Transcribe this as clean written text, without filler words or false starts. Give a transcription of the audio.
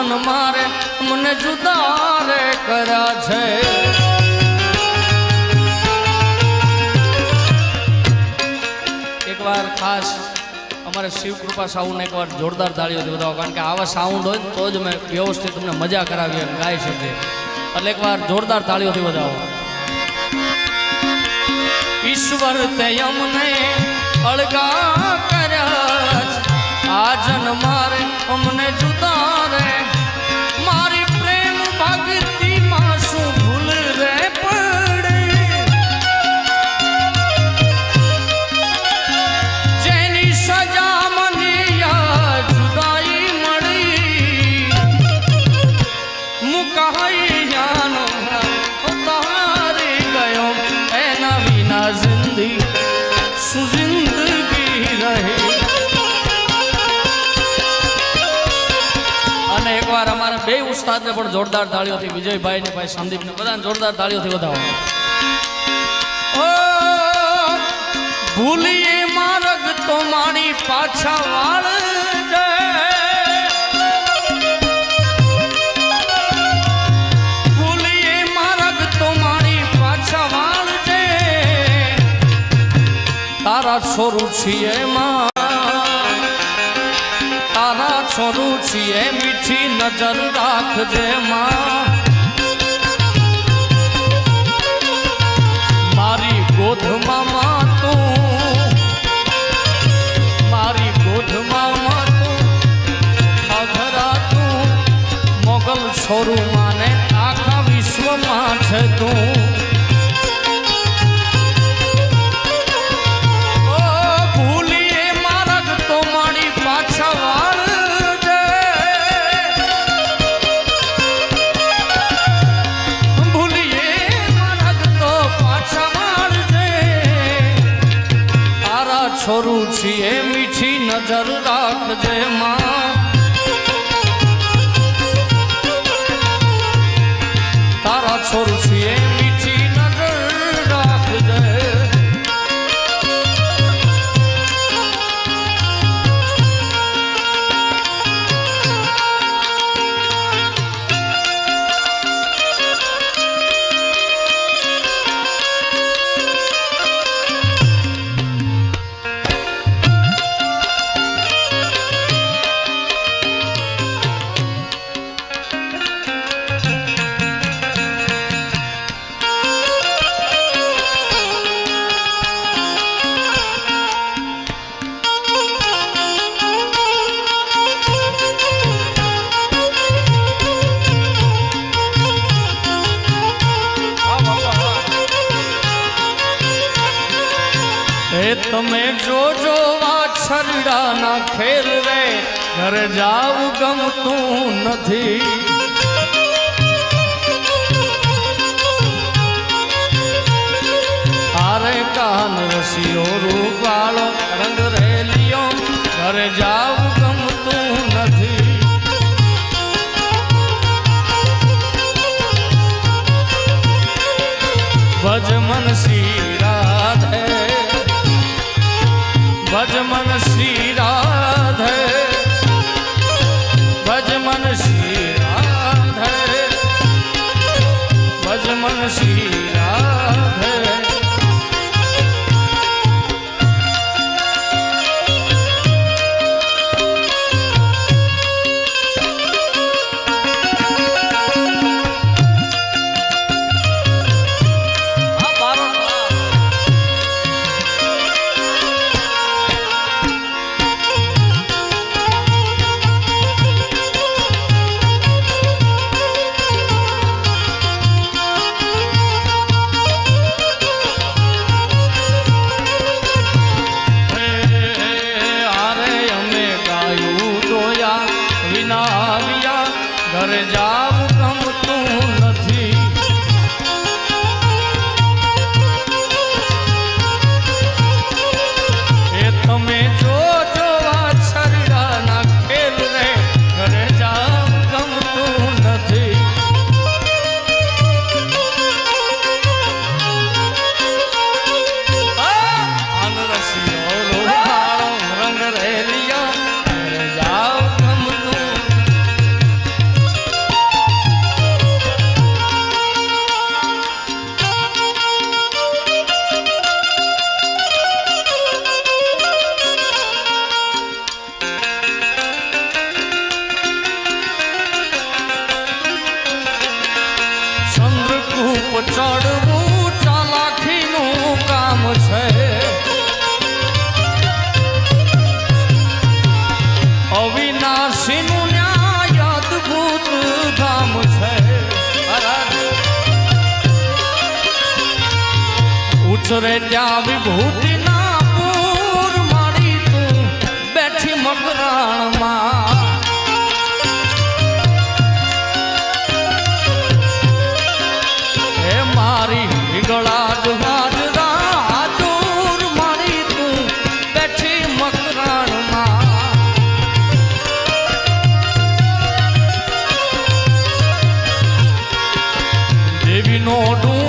જન મારે મને જુદા રે કર્યા છે. એકવાર ખાસ અમારે શિવકૃપા સાઉન્ડ એકવાર જોરદાર તાળીઓથી બતાવો, કારણ કે આવા સાઉન્ડ હોય તો જ મેં વ્યવસ્થિત તમને મજા કરાવી એમ ગાઈ શકીએ. એટલે એકવાર જોરદાર તાળીઓથી બતાવો. ઈશ્વર તે અમને અળગા કર્યા આ જન મારે અમને જુદા રે. મારી પ્રેમ ભક્તિ માં શું ભૂલ રે પડે, જેની સજા મને યા જુદાઈ મળી. મુકાઈ જાનો તારી ગયો એના વિના જિંદગી શું જિંદગી રહે. અને એકવાર અમારા બે ઉસ્તાદને પણ જોરદાર તાળીઓથી, વિજયભાઈ ને ભાઈ સંદીપ ને બધાને જોરદાર તાળીઓથી વધાવો. ઓ ભૂલીએ માર્ગ તો મારી પાછા વાળ જય, ભૂલીએ માર્ગ તો મારી પાછા વાળ જય. તારા છોરું છીએ માં, તારા છોરું છીએ મીઠી નજર રાખજે માં. મારી ગોધમાં માં તું, મારી ગોધમાં માં તું, ખભરા તું, મોગલ છોરું માને આખા વિશ્વમાં છે તું. છોરું છીએ મીઠી નજર રાખજે માં. તારા છોરું છીએ મીઠી નજર રાખજે. તમે જોજો વાછરડા ના ખેલ રે, ઘરે જાવું ગમતું નથી. આરે કાન રસિયો રૂપાળો રંગ રેલિયો, ઘરે જાવું ગમતું નથી. ભજ મન શ્રી રાધે, ભજ મન શ્રી રાધે, ભજ મન શ્રી રાધે, ભજ મન શ્રી રાધે. ચડવું ચાલાખીનું કામ છે. અવિનાશીનું ન્યાય અદ્ભુત ધામ છે. ઉછરે ત્યાં વિભૂતિના પૂર મારી તું બેઠી મકરાણમાં. મારી ગળા જ હાજરા જોર મારી તું બેઠી મકરાણમાં. દેવીનો ડું